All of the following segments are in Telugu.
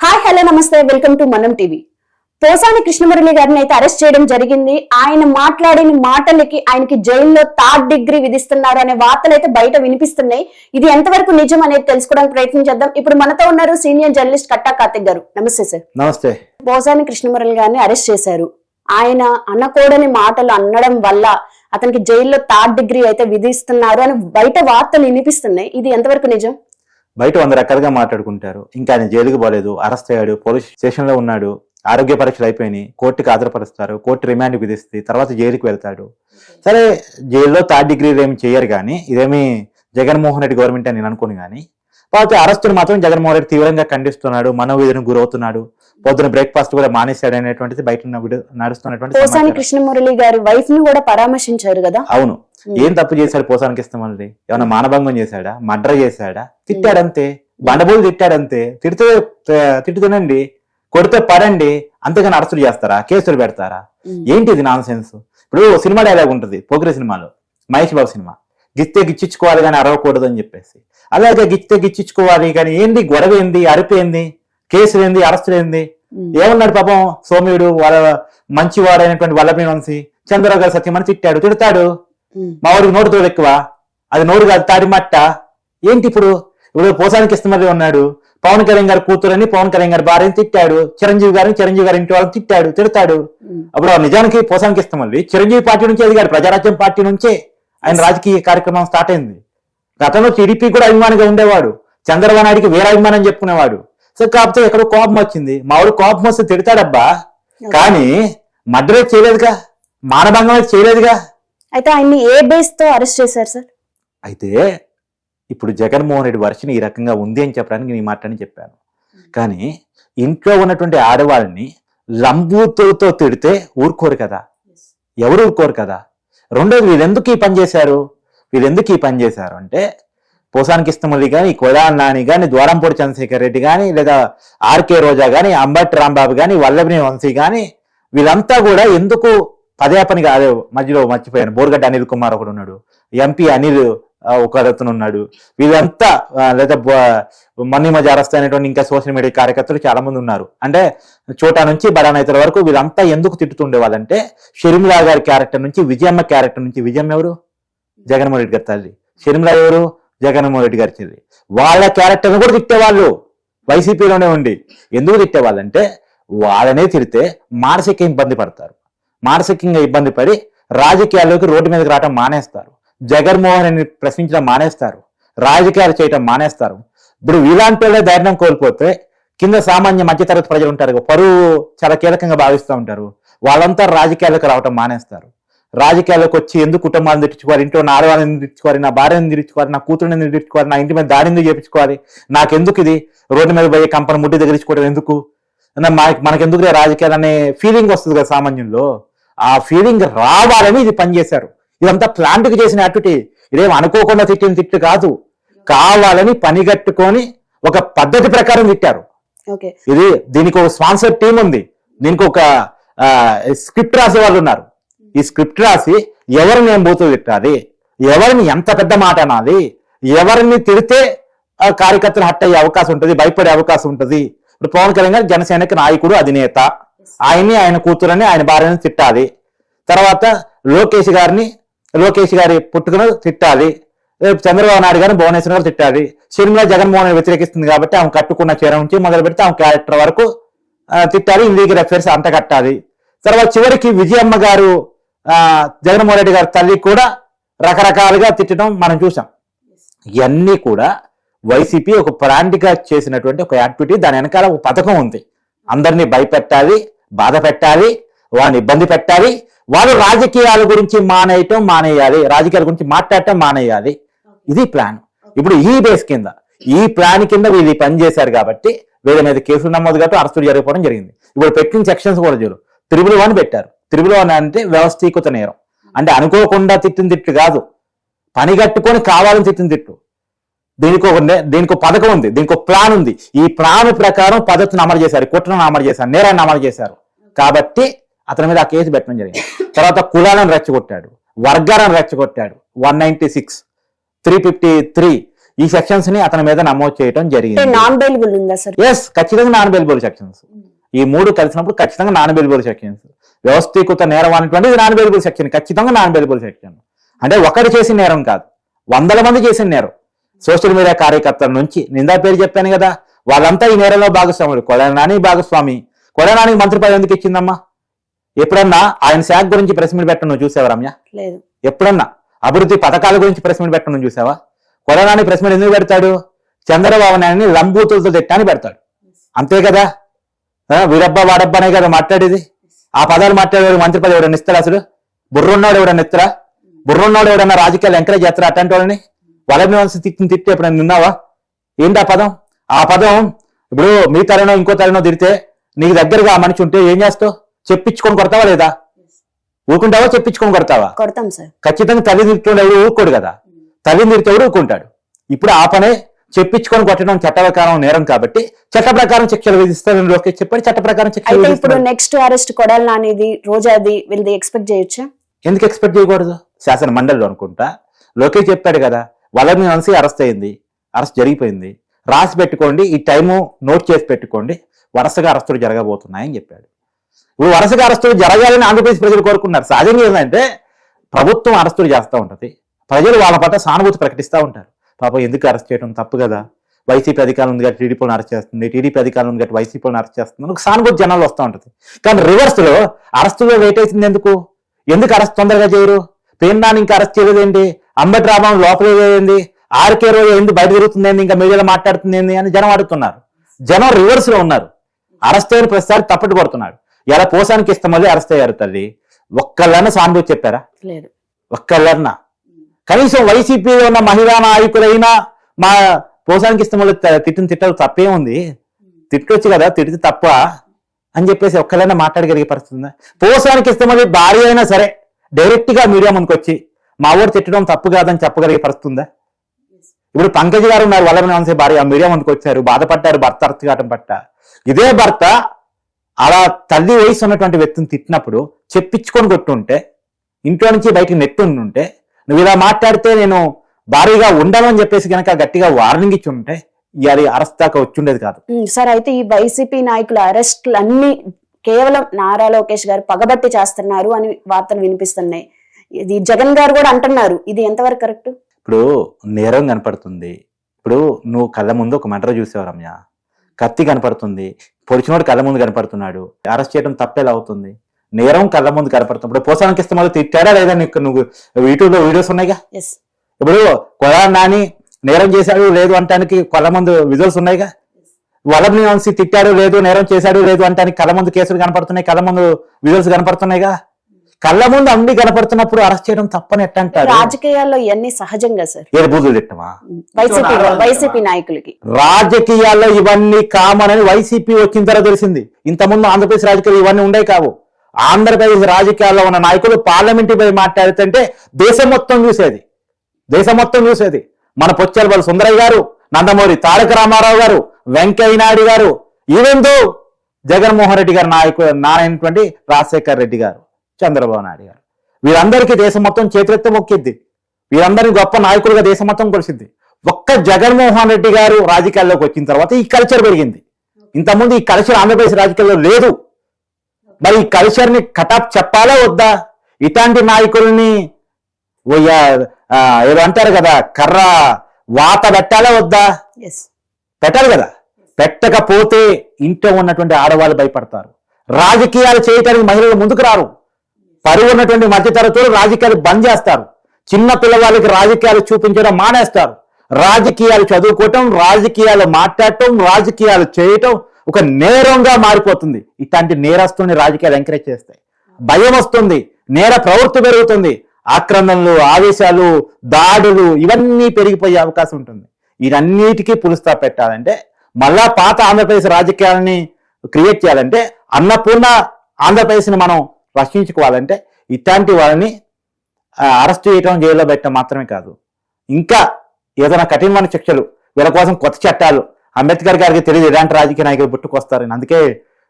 హాయ్ హలో నమస్తే వెల్కమ్ టు మనం టీవీ. పోసాని కృష్ణమురళి గారిని అయితే అరెస్ట్ చేయడం జరిగింది. ఆయన మాట్లాడిన మాటలకి ఆయనకి జైల్లో థర్డ్ డిగ్రీ విధిస్తున్నారు అనే వార్తలు అయితే బయట వినిపిస్తున్నాయి. ఇది ఎంతవరకు నిజం అనేది తెలుసుకోవడానికి ప్రయత్నం చేద్దాం. ఇప్పుడు మనతో ఉన్నారు సీనియర్ జర్నలిస్ట్ కట్టా కార్తిక్ గారు. నమస్తే సార్. నమస్తే. పోసాని కృష్ణమురళి గారిని అరెస్ట్ చేశారు. ఆయన అనకూడని మాటలు అనడం వల్ల అతనికి జైల్లో థర్డ్ డిగ్రీ అయితే విధిస్తున్నారు అని బయట వార్తలు వినిపిస్తున్నాయి. ఇది ఎంతవరకు నిజం? బయట 100 రకాలుగా మాట్లాడుకుంటారు. ఇంకా ఆయన జైలుకు పోలేదు, అరెస్ట్ అయ్యాడు, పోలీస్ స్టేషన్ లో ఉన్నాడు, ఆరోగ్య పరీక్షలు అయిపోయినాయి, కోర్టుకి హాజరుపరుస్తారు, కోర్టు రిమాండ్ విధిస్తుంది, తర్వాత జైలుకి వెళ్తాడు. సరే, జైల్లో థర్డ్ డిగ్రీలు ఏమి చేయరు, కానీ ఇదేమి జగన్మోహన్ రెడ్డి గవర్నమెంట్ అని నేను అనుకోను. కానీ కాబట్టి అరెస్టును మాత్రం జగన్మోహన్ రెడ్డి తీవ్రంగా ఖండిస్తున్నాడు, మనోవేదనకు గురవుతున్నాడు, పొద్దున బ్రేక్ఫాస్ట్ కూడా మానేశాడు అనేటువంటిది బయట నడుస్తున్నటువంటి. పోసాని కృష్ణమురళి గారి వైఫ్ ని కూడా పరామర్శించారు కదా. అవును. ఏం తప్పు చేశాడు పోసానికి ఇస్తామని? ఏమన్నా మానభంగం చేశాడా? మర్డర్ చేశాడా? తిట్టాడంతే, బండబోలు తిట్టాడంతే. తిట్టుతూనండి, కొడితే పడండి, అంతేగాని అరెస్టులు చేస్తారా, కేసులు పెడతారా? ఏంటిది నాన్ సెన్స్? ఇప్పుడు సినిమా డైలాగ్ ఉంటుంది పోకిరి సినిమాలో, మహేష్ బాబు సినిమా, గిస్తే గిచ్చించుకోవాలి కానీ అరవకూడదు అని చెప్పేసి. అలాగే గిస్తే గిచ్చించుకోవాలి కానీ ఏంది గొడవ ఏంది, అరిపేంది, కేసులు ఏంది, అరెస్టులు ఏంది? ఏమన్నాడు పాపం సోమ్యుడు, వాళ్ళ మంచివాడైనటువంటి వల్లభి వంశీ చంద్రరావు గారు సత్యమని తిడతాడు. మా ఊరికి నోటు తోడు ఎక్కువ, అది నోరు కాదు తాడి మట్ట. ఏంటి ఇప్పుడు పోసానికి ఇష్టమల్లి ఉన్నాడు, పవన్ కళ్యాణ్ గారు కూతురని పవన్ కళ్యాణ్ గారి భార్యని తిట్టాడు, చిరంజీవి గారి ఇంటి వాళ్ళని తిడతాడు. అప్పుడు నిజానికి పోసానికి ఇష్టమల్లి చిరంజీవి పార్టీ నుంచి ఎదిగాడు, ప్రజారాజ్యం పార్టీ నుంచే ఆయన రాజకీయ కార్యక్రమం స్టార్ట్ అయింది. గతంలో టీడీపీ కూడా అభిమానిగా ఉండేవాడు, చంద్రబాబు నాయుడికి వేరే అభిమానం చెప్పుకునేవాడు. సో కాకపోతే ఎక్కడో కోపం వచ్చింది, మా ఊరు కోపం వస్తే తిడతాడబ్బా, కానీ మర్డర్ చేయలేదుగా, మానభంగం అయితే చేయలేదుగా. అయితే ఆయన్ని ఏ బేస్ తో అరెస్ట్ చేశారు సార్? అయితే ఇప్పుడు జగన్మోహన్ రెడ్డి వర్షన్ ఈ రకంగా ఉంది అని చెప్పడానికి నేను ఈ మాటని చెప్పాను. కానీ ఇంట్లో ఉన్నటువంటి ఆడవాళ్ళని లంబూతులతో తిడితే ఊరుకోరు కదా, ఎవరు ఊరుకోరు కదా. రెండోది, వీళ్ళెందుకు ఈ పని చేశారు అంటే, పోసానికి ఇష్టమల్లి కానీ, కొడాలి నాని కానీ, ద్వారంపూడి చంద్రశేఖర్ రెడ్డి కానీ, లేదా ఆర్కే రోజా కానీ, అంబటి రాంబాబు కానీ, వల్లభి వంశీ కానీ, వీళ్ళంతా కూడా ఎందుకు పదేపనిగా, అదే మధ్యలో మర్చిపోయాను, బోర్గడ్డ అనిల్ కుమార్ ఒకడు ఉన్నాడు, ఎంపీ అనిల్ ఒక అతను ఉన్నాడు, వీళ్ళంతా లేదా మన్ని మధ్య అరెస్ట్ అయినటువంటి ఇంకా సోషల్ మీడియా కార్యకర్తలు చాలా మంది ఉన్నారు. అంటే చోటా నుంచి బడా నేతల వరకు వీళ్ళంతా ఎందుకు తిట్టుతుండే వాళ్ళంటే, షర్మిలా గారి క్యారెక్టర్ నుంచి, విజయమ్మ క్యారెక్టర్ నుంచి, విజయమ్మ ఎవరు? జగన్మోహన్ రెడ్డి గారి తల్లి. షర్మిలా ఎవరు? జగన్మోహన్ రెడ్డి గారి చెల్లి. వాళ్ళ క్యారెక్టర్ని కూడా తిట్టేవాళ్ళు వైసీపీలోనే ఉండి. ఎందుకు తిట్టేవాళ్ళంటే, వాళ్ళనే తిడితే మానసికంగా ఇబ్బంది పడి రాజకీయాల్లోకి రోడ్డు మీదకి రావటం మానేస్తారు, జగన్మోహన్ రెడ్డిని ప్రశ్నించడం మానేస్తారు, రాజకీయాలు చేయటం మానేస్తారు. ఇప్పుడు ఇలాంటి వాళ్ళే ధైర్యం కోల్పోతే కింద సామాన్య మధ్యతరగతి ప్రజలు ఉంటారు, పరువు చాలా కీలకంగా భావిస్తూ ఉంటారు, వాళ్ళంతా రాజకీయాలకు రావటం మానేస్తారు. రాజకీయాల్లోకి వచ్చి ఎందుకు కుటుంబాలను తిట్టించుకోవాలి, ఇంట్లో నా ఆడవాళ్ళని తిట్టించుకోవాలి, నా భార్యను తిట్టించుకోవాలి, నా కూతురుని తిట్టించుకోవాలి, నా ఇంటి మీద దాడిని చేయించుకోవాలి, నాకెందుకు ఇది రోడ్డు మీద పోయే కంపెనీ ముడ్డి దగ్గరించుకోవడం ఎందుకు, మనకెందుకు రాజకీయాలు అనే ఫీలింగ్ వస్తుంది కదా సామాన్యంలో. ఆ ఫీలింగ్ రావాలని ఇది పనిచేశారు. ఇదంతా ప్లాంట్కి చేసిన యాక్టివిటీ, ఇదేం అనుకోకుండా తిట్టిన తిట్టు కాదు, కావాలని పనిగట్టుకొని ఒక పద్ధతి ప్రకారం తిట్టారు. దీనికి ఒక స్పాన్సర్ టీం ఉంది, దీనికి ఒక స్క్రిప్ట్ రాసే వాళ్ళు ఉన్నారు. ఈ స్క్రిప్ట్ రాసి ఎవరిని ఏం బూతులు తిట్టాలి, ఎవరిని ఎంత పెద్ద మాట అనాలి, ఎవరిని తిడితే కార్యకర్తలు హట్ అయ్యే అవకాశం ఉంటుంది, భయపడే అవకాశం ఉంటుంది. ఇప్పుడు పవన్ కళ్యాణ్ గారు జనసేనకి నాయకుడు, అధినేత, ఆయన కూతురని ఆయన భార్యని తిట్టాలి. తర్వాత లోకేష్ గారి పుట్టుకను తిట్టాలి. చంద్రబాబు నాయుడు గారిని భువనేశ్వర్ గారు తిట్టాలి. షర్మిల జగన్మోహన్ రెడ్డి వ్యతిరేకిస్తుంది కాబట్టి ఆమె కట్టుకున్న చీర నుంచి మొదలు పెడితే ఆమె క్యారెక్టర్ వరకు తిట్టాలి, ఇల్లీగల్ అఫైర్స్ అంట కట్టాలి. తర్వాత చివరికి విజయమ్మ గారు, జగన్మోహన్ రెడ్డి గారి తల్లి కూడా రకరకాలుగా తిట్టడం మనం చూసాం. ఇవన్నీ కూడా వైసీపీ ఒక ప్రాంటిగా చేసినటువంటి ఒక యాక్టివిటీ. దాని వెనకాల ఒక పథకం ఉంది. అందరినీ భయపెట్టాలి, బాధ పెట్టాలి, వాళ్ళని ఇబ్బంది పెట్టాలి, వాళ్ళు రాజకీయాల గురించి మానేయాలి, రాజకీయాల గురించి మాట్లాడటం మానేయాలి. ఇది ప్లాన్. ఇప్పుడు ఈ బేస్ కింద, ఈ ప్లాన్ కింద వీళ్ళు పని చేశారు కాబట్టి వీళ్ళ మీద కేసులు నమోదు కాబట్టి అరెస్టులు జరిగిపోవడం జరిగింది. ఇప్పుడు పెట్టిన సెక్షన్స్ కూడా చూడు, 311 పెట్టారు. 311 అంటే వ్యవస్థీకృత నేరం, అంటే అనుకోకుండా తిట్టిన తిట్టు కాదు, పని కట్టుకొని కావాలని తిట్టిన తిట్టు. దీనికి పథకం ఉంది, దీనికి ఒక ప్లాన్ ఉంది. ఈ ప్లాన్ ప్రకారం పద్ధతిని అమలు చేశారు, కుట్రను అమలు చేశారు, నేరాన్ని అమలు చేశారు కాబట్టి అతని మీద ఆ కేసు పెట్టడం జరిగింది. తర్వాత కులాలను రెచ్చగొట్టాడు, వర్గాలను రెచ్చగొట్టాడు, 196, 353 ఈ సెక్షన్స్ ని అతని మీద నమోదు చేయడం అంటే జరిగింది. నాన్ బెయిలబుల్ ఉందా సార్? ఎస్, ఖచ్చితంగా నాన్ బెయిలబుల్ సెక్షన్స్. ఈ మూడు కలిసినప్పుడు ఖచ్చితంగా నాన్ బెయిలబుల్ సెక్షన్స్. వ్యవస్థీకృత నేరం అనేటువంటిది నాన్ బెయిలబుల్ సెక్షన్, ఖచ్చితంగా నాన్ బెయిలబుల్ సెక్షన్. అంటే ఒకటి చేసిన నేరం కాదు, వందల మంది చేసిన నేరం. సోషల్ మీడియా కార్యకర్తల నుంచి నిందా పేరు చెప్పాను కదా, వాళ్ళంతా ఈ నేరంలో భాగస్వాములు. కొడాలి నాని భాగస్వామి. కొడాలి నానికి మంత్రి పదవి ఎందుకు ఇచ్చిందమ్మా? ఎప్పుడన్నా ఆయన శాఖ గురించి ప్రెస్ మీట్ పెట్టడం నువ్వు చూసావా రమ్య? లేదు. ఎప్పుడన్నా అభివృద్ధి పథకాల గురించి ప్రెస్ మీట్ పెట్టడం నువ్వు చూసావా? కొడాలి నాని ప్రెస్ మీట్ ఎందుకు పెడతాడు? చంద్రబాబు నాయుడిని లంబూతులతో తిట్టాని పెడతాడు, అంతే కదా. వీడబ్బా వాడబ్బా అనే కదా మాట్లాడేది. ఆ పదాలు మాట్లాడేవాడు మంత్రి పదవి ఎవడన్నా ఇస్తాడు? అసలు బుర్రున్నాడు ఎవడన్నా ఇస్తారా? బుర్రున్నాడు ఎవడన్నా రాజకీయాలు ఎంకరేజ్ చేస్తారా? అట్లాంటి వాళ్ళని వాళ్ళని తిట్టి ఎప్పుడైనా నిన్నావా? ఏంటి ఆ పదం? ఆ పదం ఇప్పుడు మీ తరనో ఇంకో తరనో తిడితే నీకు దగ్గరగా ఆ మనిషి ఉంటే ఏం చేస్తావు? చెప్పించుకొని కొడతావా లేదా? ఊరుకుంటావా? చెప్పించుకొని కొడతావా? కొడతాం సార్. ఖచ్చితంగా తల్లి తిట్టుకుంటే ఎవరు ఊరుకోడు కదా, తల్లిని తిడితే ఎవరు ఊరుకుంటాడు. ఇప్పుడు ఆ పనే చెప్పించుకొని కొట్టడం చట్ట ప్రకారం నేరం కాబట్టి చట్ట ప్రకారం శిక్షలు విధిస్తారని లోకేష్ చెప్పాడు. చట్ట ప్రకారం శిక్షలు ఇప్పుడు విధిస్తారు. నెక్స్ట్ అరెస్ట్ కొడాలి నానిది, రోజాది, వీళ్ళది ఎక్స్పెక్ట్ చేయొచ్చా? ఎందుకు ఎక్స్పెక్ట్ చేయకూడదు? శాసన మండలిలో అనుకుంటా లోకేష్ చెప్పాడు కదా, వాళ్ళని మనసి అరెస్ట్ అయింది, అరెస్ట్ జరిగిపోయింది, రాసి పెట్టుకోండి, ఈ టైము నోట్ చేసి పెట్టుకోండి, వరుసగా అరెస్టులు జరగబోతున్నాయని చెప్పాడు. ఇప్పుడు వరుసగా అరెస్టులు జరగాలని ఆంధ్రప్రదేశ్ ప్రజలు కోరుకున్నారు. సహజంగా ఏంటంటే ప్రభుత్వం అరెస్టులు చేస్తూ ఉంటది, ప్రజలు వాళ్ళ పట్ల సానుభూతి ప్రకటిస్తూ ఉంటారు. పాపం ఎందుకు అరెస్ట్ చేయడం తప్పు కదా, వైసీపీ అధికారం ఉంది కాబట్టి టీడీపీని అరెస్ట్ చేస్తుంది, టీడీపీ అధికారం ఉంది కాబట్టి వైసీపీని అరెస్ట్ చేస్తుంది, ఒక సానుభూతి జనాలు వస్తూ ఉంటుంది. కానీ రివర్స్ లో అరెస్టులో వెయిట్ అవుతుంది ఎందుకు అరెస్ట్ తొందరగా చేయరు? పేర్నాన్ని ఇంకా అరెస్ట్ చేయలేదు ఏంటి? అంబటి రామం లోపలేదేంది? ఆర్కే రోజు ఏంది బయట తిరుగుతుంది ఏంది? ఇంకా మీడియాలో మాట్లాడుతుంది ఏంది అని జనం అడుగుతున్నారు. జనం రివర్స్ లో ఉన్నారు. అరెస్ట్ అయిన ప్రతిసారి తప్పట్టు పడుతున్నాడు. ఎలా పోసానికి ఇష్టం మళ్ళీ అరెస్ట్ అయ్యారు తల్లి. ఒక్కళ్ళన్నా సానుభూతి చెప్పారా? లేదు. ఒక్కళ్ళన్నా కనీసం వైసీపీలో ఉన్న మహిళా నాయకులైనా మా పోసానికి ఇష్టం వల్ల తిట్టలు తప్పే ఉంది, తిట్టొచ్చు కదా, తిడితే తప్ప అని చెప్పేసి ఒక్కళ్ళైనా మాట్లాడగలిగే పరిస్థితి ఉందా? పోసానికి ఇష్టం వల్ల భార్య అయినా సరే డైరెక్ట్ గా మీడియా ముందుకు వచ్చి మా ఊరు తిట్టడం తప్పు కాదని చెప్పగలిగే పరిస్థితి ఉందా? ఇప్పుడు పంకజ్ గారు ఉన్నారు, వల్లభనేని భార్య, మీడియా ముందుకు వచ్చారు, బాధపడ్డారు భర్త అర్థఘాతం పట్ట. ఇదే భర్త అలా తల్లి వయసు ఉన్నటువంటి వ్యక్తిని తిట్టినప్పుడు చెప్పించుకొని కొట్టుంటే, ఇంట్లో నుంచి బయటికి నెట్టుంటే, నువ్వు ఇలా మాట్లాడితే నేను భారీగా ఉండాలని చెప్పేసి కనుక గట్టిగా వార్నింగ్ ఇచ్చి ఉంటే ఇవాళ అరెస్ట్ దాకా వచ్చిండేది కాదు. సార్, అయితే ఈ వైసీపీ నాయకుల అరెస్టులు అన్ని కేవలం నారా లోకేష్ గారు పగబట్టి చేస్తున్నారు అని వార్తలు వినిపిస్తున్నాయి. ఇది జగన్ గారు కూడా అంటున్నారు, ఇది ఎంతవరకు కరెక్ట్? ఇప్పుడు నేరం కనపడుతుంది. ఇప్పుడు నువ్వు కళ్ళ ముందు ఒక మర్డర్ చూసావు రమ్య, కత్తి కనపడుతుంది, పొడిచినోడు కళ్ళ ముందు కనపడుతున్నాడు, అరెస్ట్ చేయడం తప్పేలా అవుతుంది? నేరం కళ్ళ ముందు కనపడుతుంది. ఇప్పుడు పోసానికి ఇష్టం వల్ల తిట్టాడా లేదా? నువ్వు యూట్యూబ్ లో వీడియోస్ ఉన్నాయిగా. ఇప్పుడు కొడాలి నాని నేరం చేశాడు లేదు అంటానికి కళ్ళ ముందు విజువల్స్ ఉన్నాయిగా. వల్లభనేని తిట్టాడు లేదు, నేరం చేశాడు లేదు అంటానికి కళ్ళ ముందు కేసులు కనపడుతున్నాయి, కళ్ళ ముందు విజువల్స్ కనపడుతున్నాయిగా. కళ్ళ ముందు అన్ని కనపడుతున్నప్పుడు అరెస్ట్ చేయడం తప్పని ఎట్టంటారు? రాజకీయాల్లో ఇవన్నీ సహజంగా సార్. ఏ బూతులు తిట్టమా వైసీపీ నాయకులకి? రాజకీయాల్లో ఇవన్నీ కామన్ అని వైసీపీ వచ్చిన తర్వాత తెలిసింది. ఇంతకుముందు ఆంధ్రప్రదేశ్ రాజకీయాలు ఇవన్నీ ఉండే కావు. ఆంధ్రప్రదేశ్ రాజకీయాల్లో ఉన్న నాయకులు పార్లమెంటు పై మాట్లాడుతుంటే దేశం మొత్తం చూసేది. మన పొచ్చేలపల్లి సుందరయ్య గారు, నందమూరి తారక రామారావు గారు, వెంకయ్య నాయుడు గారు, ఈవెందో జగన్మోహన్ రెడ్డి గారు నారాయణటువంటి రాజశేఖర్ రెడ్డి గారు, చంద్రబాబు నాయుడు గారు, వీరందరికీ దేశం మొత్తం చేతులెత్తి మొక్కిద్ది. వీరందరినీ గొప్ప నాయకులుగా దేశం మొత్తం కొలిసిద్ది. ఒక్క జగన్మోహన్ రెడ్డి గారు రాజకీయాల్లోకి వచ్చిన తర్వాత ఈ కల్చర్ పెరిగింది. ఇంతకుముందు ఈ కల్చర్ ఆంధ్రప్రదేశ్ రాజకీయాల్లో లేదు. మరి ఈ కల్చర్ ని కటాప్ చెప్పాలా వద్దా? ఇట్లాంటి నాయకుల్ని ఏదో అంటారు కదా, కర్ర వాత పెట్టాలా వద్దా? పెట్టాలి కదా. పెట్టకపోతే ఇంట్లో ఉన్నటువంటి ఆడవాళ్ళు భయపడతారు. రాజకీయాలు చేయటానికి మహిళలు ముందుకు రారు. పరువు ఉన్నటువంటి మధ్యతరగతులు రాజకీయాలు బంద్ చేస్తారు. చిన్న పిల్లవాళ్ళకి రాజకీయాలు చూపించడం మానేస్తారు. రాజకీయాలు చదువుకోవటం, రాజకీయాలు మాట్లాడటం, రాజకీయాలు చేయటం ఒక నేరంగా మారిపోతుంది. ఇట్లాంటి నేరస్తుల్ని రాజకీయాలు ఎంకరేజ్ చేస్తాయి. భయం వస్తుంది, నేర ప్రవృత్తి పెరుగుతుంది, ఆక్రమణలు, ఆవేశాలు, దాడులు ఇవన్నీ పెరిగిపోయే అవకాశం ఉంటుంది. వీటన్నిటికీ పులుస్తా పెట్టాలంటే, మళ్ళా పాత ఆంధ్రప్రదేశ్ రాజకీయాలని క్రియేట్ చేయాలంటే, అన్నపూర్ణ ఆంధ్రప్రదేశ్ని మనం రక్షించుకోవాలంటే ఇట్లాంటి వాళ్ళని అరెస్ట్ చేయడం, జైల్లో పెట్టడం మాత్రమే కాదు, ఇంకా ఏదైనా కఠినమైన శిక్షలు, వీళ్ళ కోసం కొత్త చట్టాలు. అంబేద్కర్ గారికి తెలియదు ఇలాంటి రాజకీయ నాయకులు పుట్టుకొస్తారని, అందుకే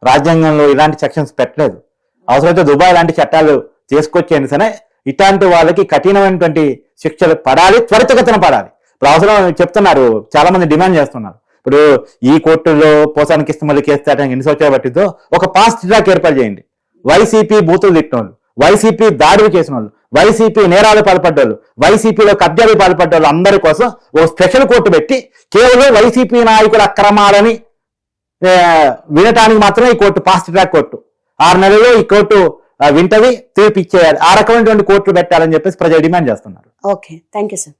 రాజ్యాంగంలో ఇలాంటి సెక్షన్స్ పెట్టలేదు. అవసరమైతే దుబాయ్ లాంటి చట్టాలు తీసుకొచ్చేయండి సరే, ఇట్లాంటి వాళ్ళకి కఠినమైనటువంటి శిక్షలు పడాలి, త్వరితగతిన పడాలి. ఇప్పుడు అవసరం చెప్తున్నారు, చాలా మంది డిమాండ్ చేస్తున్నారు. ఇప్పుడు ఈ కోర్టులో పోసాని కృష్ణమురళి కేసు తేటానికి ఎన్ని సంవత్సరాలు పట్టిందో ఒక ఫాస్ట్ ట్రాక్ ఏర్పాటు చేయండి. వైసీపీ బూతులు తిట్టిన వాళ్ళు, వైసీపీ దాడులు చేసిన వాళ్ళు, వైసీపీ నేరాలు పాల్పడ్డోళ్ళు, వైసీపీలో కబ్జాలు పాల్పడ్డోళ్ళు అందరి కోసం ఓ స్పెషల్ కోర్టు పెట్టి కేవలం వైసీపీ నాయకుల అక్రమాలని వినటానికి మాత్రమే ఈ కోర్టు ఫాస్ట్ ట్రాక్ కోర్టు. 6 నెలల్లో ఈ కోర్టు వింటది, తీర్పు ఇచ్చేయాలి. ఆ రకమైనటువంటి కోర్టులు పెట్టాలని చెప్పేసి ప్రజలు డిమాండ్ చేస్తున్నారు. Okay, thank you sir.